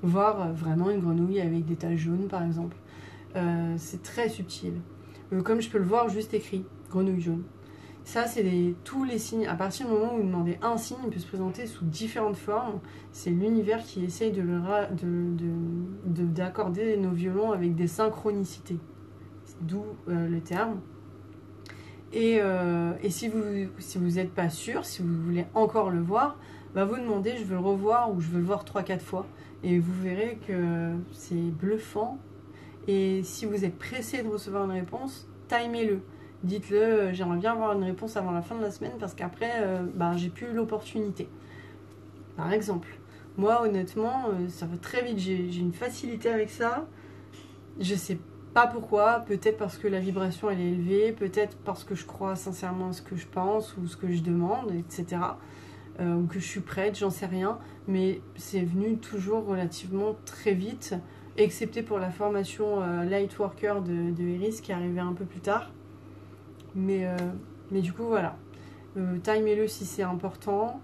voir vraiment une grenouille avec des taches jaunes, par exemple. C'est très subtil. Comme je peux le voir juste écrit, grenouille jaune. Ça, c'est tous les signes. À partir du moment où vous demandez un signe, il peut se présenter sous différentes formes. C'est l'univers qui essaye d'accorder nos violons avec des synchronicités. D'où le terme. Et si vous n'êtes pas sûr, si vous voulez encore le voir, bah vous demandez je veux le revoir ou je veux le voir 3-4 fois. Et vous verrez que c'est bluffant. Et si vous êtes pressé de recevoir une réponse, timez-le. Dites-le, j'aimerais bien avoir une réponse avant la fin de la semaine parce qu'après, j'ai plus l'opportunité. Par exemple, moi honnêtement, ça va très vite, j'ai une facilité avec ça. Je sais pas pourquoi, peut-être parce que la vibration elle est élevée, peut-être parce que je crois sincèrement à ce que je pense ou ce que je demande, etc. Ou que je suis prête, j'en sais rien. Mais c'est venu toujours relativement très vite, excepté pour la formation Lightworker de Iris qui est arrivée un peu plus tard. Mais du coup, voilà. Timez-le si c'est important.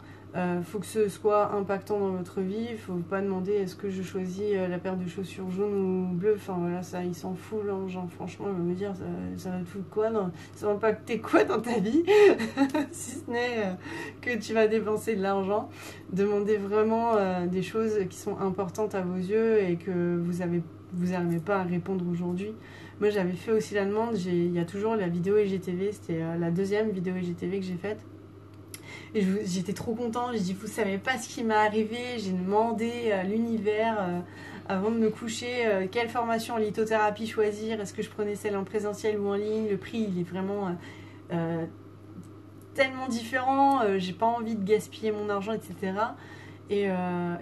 Faut que ce soit impactant dans votre vie. Il faut pas demander est-ce que je choisis la paire de chaussures jaunes ou bleues. Enfin voilà, ça, il s'en fout, l'ange. Franchement, il va me dire ça va te foutre quoi ça va impacter quoi dans ta vie si ce n'est que tu vas dépenser de l'argent. Demandez vraiment des choses qui sont importantes à vos yeux et que vous n'arrivez pas à répondre aujourd'hui. Moi, j'avais fait aussi la demande. Il y a toujours la vidéo IGTV. C'était la deuxième vidéo IGTV que j'ai faite. Et j'étais trop contente. J'ai dit, vous savez pas ce qui m'est arrivé. J'ai demandé à l'univers, avant de me coucher, quelle formation en lithothérapie choisir. Est-ce que je prenais celle en présentiel ou en ligne? Le prix, il est vraiment tellement différent. J'ai pas envie de gaspiller mon argent, etc. Et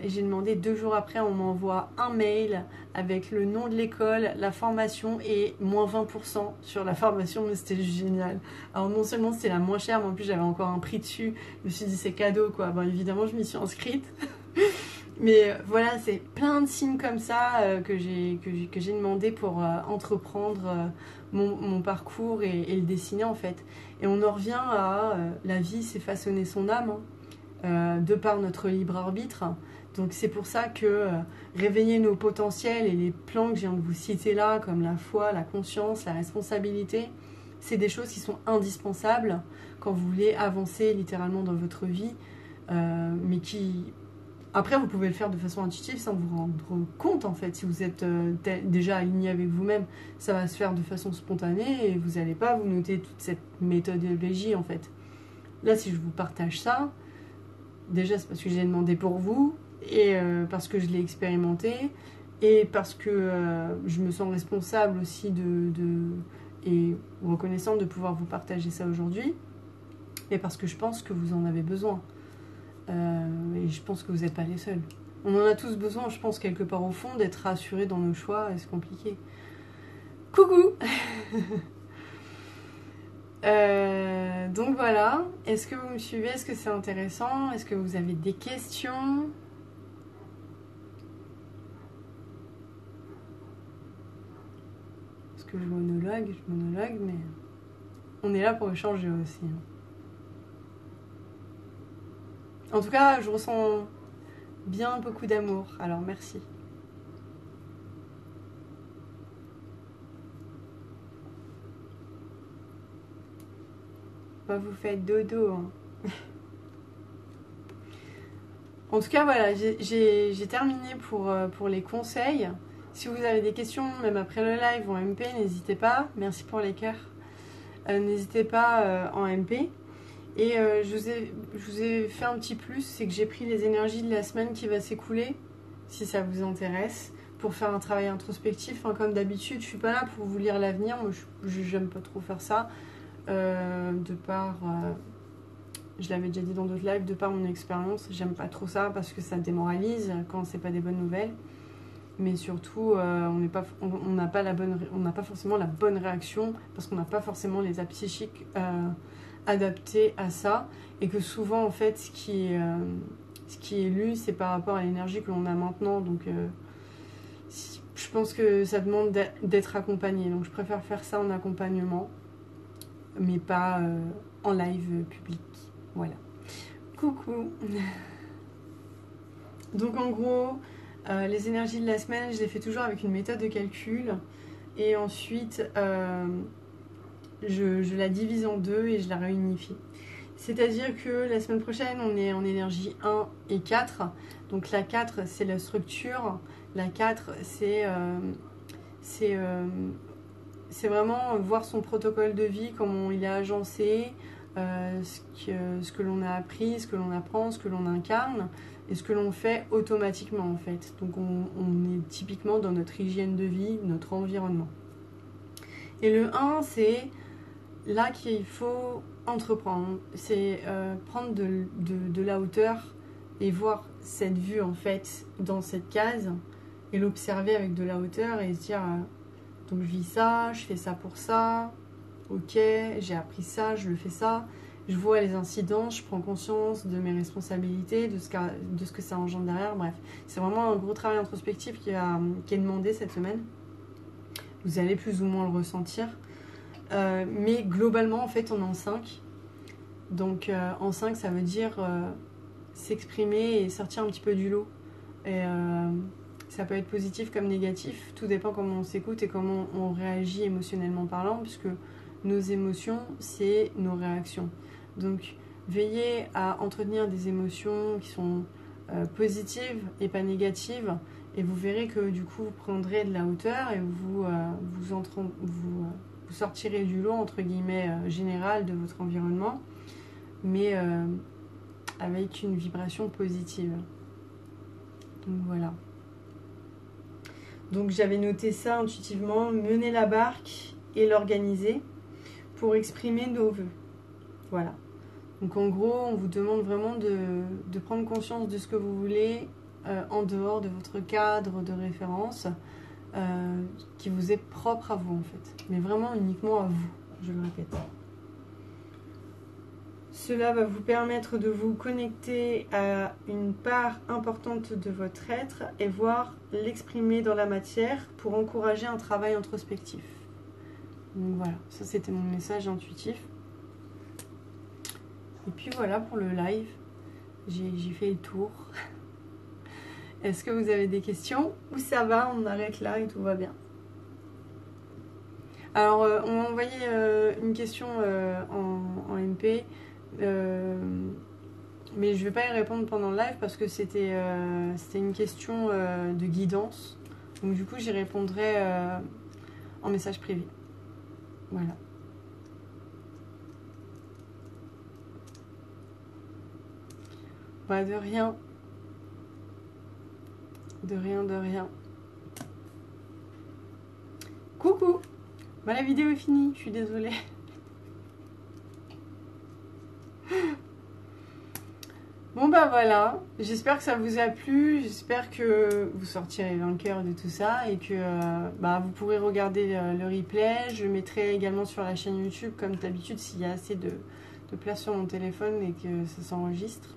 j'ai demandé 2 jours après, on m'envoie un mail avec le nom de l'école, la formation et moins 20% sur la formation, mais c'était génial. Alors non seulement c'était la moins chère, mais en plus j'avais encore un prix dessus. Je me suis dit c'est cadeau quoi. Bon évidemment je m'y suis inscrite. Mais voilà, c'est plein de signes comme ça que j'ai demandé pour entreprendre mon parcours et le dessiner en fait. Et on en revient à la vie, c'est façonner son âme. De par notre libre arbitre. Donc c'est pour ça que réveiller nos potentiels et les plans que je viens de vous citer là, comme la foi, la conscience, la responsabilité, c'est des choses qui sont indispensables quand vous voulez avancer littéralement dans votre vie, mais qui... Après, vous pouvez le faire de façon intuitive sans vous rendre compte, en fait. Si vous êtes déjà aligné avec vous-même, ça va se faire de façon spontanée et vous n'allez pas vous noter toute cette méthodologie, en fait. Là, si je vous partage ça, déjà, c'est parce que j'ai demandé pour vous et parce que je l'ai expérimenté et parce que je me sens responsable aussi et reconnaissante de pouvoir vous partager ça aujourd'hui et parce que je pense que vous en avez besoin. Et je pense que vous n'êtes pas les seuls. On en a tous besoin, je pense, quelque part au fond, d'être rassurés dans nos choix et c'est compliqué. Coucou donc voilà, est-ce que vous me suivez? Est-ce que c'est intéressant? Est-ce que vous avez des questions? Est-ce que je monologue, mais on est là pour échanger aussi. En tout cas, je ressens bien beaucoup d'amour, alors merci. Vous faites dodo. Hein. En tout cas, voilà, j'ai terminé pour les conseils. Si vous avez des questions, même après le live ou en MP, n'hésitez pas. Merci pour les cœurs. N'hésitez pas en MP. Et je vous ai fait un petit plus, c'est que j'ai pris les énergies de la semaine qui va s'écouler, si ça vous intéresse, pour faire un travail introspectif. Hein, comme d'habitude, je suis pas là pour vous lire l'avenir. Moi, j'aime pas trop faire ça. De par, je l'avais déjà dit dans d'autres lives, de par mon expérience, j'aime pas trop ça parce que ça démoralise quand c'est pas des bonnes nouvelles. Mais surtout, on n'a pas forcément la bonne réaction parce qu'on n'a pas forcément l'état psychique adapté à ça. Et que souvent, en fait, ce qui est lu, c'est par rapport à l'énergie que l'on a maintenant. Donc, je pense que ça demande d'être accompagné. Donc, je préfère faire ça en accompagnement, mais pas en live public. Voilà. Coucou. Donc en gros, les énergies de la semaine, je les fais toujours avec une méthode de calcul. Et ensuite, je la divise en deux et je la réunifie. C'est-à-dire que la semaine prochaine, on est en énergie 1 et 4. Donc la 4, c'est la structure. La 4, c'est vraiment voir son protocole de vie, comment il est agencé, ce que l'on a appris, ce que l'on apprend, ce que l'on incarne et ce que l'on fait automatiquement en fait. Donc on est typiquement dans notre hygiène de vie, notre environnement. Et le 1, c'est là qu'il faut entreprendre. C'est prendre de la hauteur et voir cette vue en fait dans cette case et l'observer avec de la hauteur et se dire... donc je vis ça, je fais ça pour ça, ok, j'ai appris ça, je le fais ça, je vois les incidences, je prends conscience de mes responsabilités, de ce que ça engendre derrière, bref. C'est vraiment un gros travail introspectif qui est demandé cette semaine. Vous allez plus ou moins le ressentir. Mais globalement, en fait, on est en 5. Donc en 5, ça veut dire s'exprimer et sortir un petit peu du lot. Et ça peut être positif comme négatif, tout dépend comment on s'écoute et comment on réagit émotionnellement parlant, puisque nos émotions, c'est nos réactions. Donc, veillez à entretenir des émotions qui sont positives et pas négatives, et vous verrez que du coup, vous prendrez de la hauteur et vous sortirez du lot, entre guillemets, général de votre environnement, mais avec une vibration positive. Donc voilà. Donc j'avais noté ça intuitivement, mener la barque et l'organiser pour exprimer nos vœux. Voilà. Donc en gros, on vous demande vraiment de prendre conscience de ce que vous voulez en dehors de votre cadre de référence qui vous est propre à vous en fait. Mais vraiment uniquement à vous, je le répète. Cela va vous permettre de vous connecter à une part importante de votre être et voir l'exprimer dans la matière pour encourager un travail introspectif. Donc voilà, ça c'était mon message intuitif. Et puis voilà pour le live, j'ai fait le tour. Est-ce que vous avez des questions ou ça va, on arrête là et tout va bien? Alors on m'a envoyé une question en MP. Mais je ne vais pas y répondre pendant le live parce que c'était une question de guidance. Donc du coup, j'y répondrai en message privé. Voilà. Bah de rien. De rien, de rien. Coucou. Bah la vidéo est finie, je suis désolée. Bon bah voilà, j'espère que ça vous a plu, j'espère que vous sortirez vainqueur de tout ça et que vous pourrez regarder le replay. Je le mettrai également sur la chaîne YouTube comme d'habitude s'il y a assez de place sur mon téléphone et que ça s'enregistre.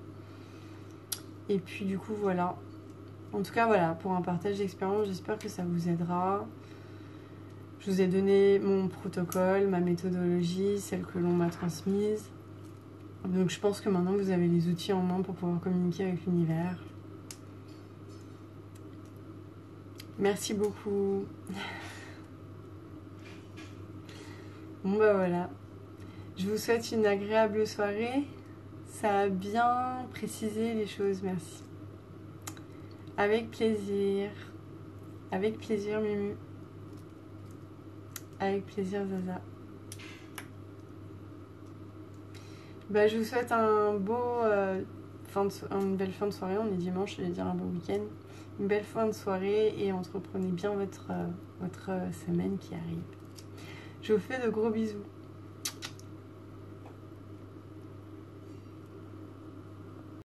Et puis du coup voilà, en tout cas voilà, pour un partage d'expérience, j'espère que ça vous aidera. Je vous ai donné mon protocole, ma méthodologie, celle que l'on m'a transmise. Donc je pense que maintenant vous avez les outils en main pour pouvoir communiquer avec l'univers. Merci beaucoup. Bon bah voilà. Je vous souhaite une agréable soirée. Ça a bien précisé les choses, merci. Avec plaisir. Avec plaisir Mimu. Avec plaisir Zaza. Bah, je vous souhaite un beau une belle fin de soirée. On est dimanche, je vais dire un beau week-end. Une belle fin de soirée et entreprenez bien votre semaine qui arrive. Je vous fais de gros bisous.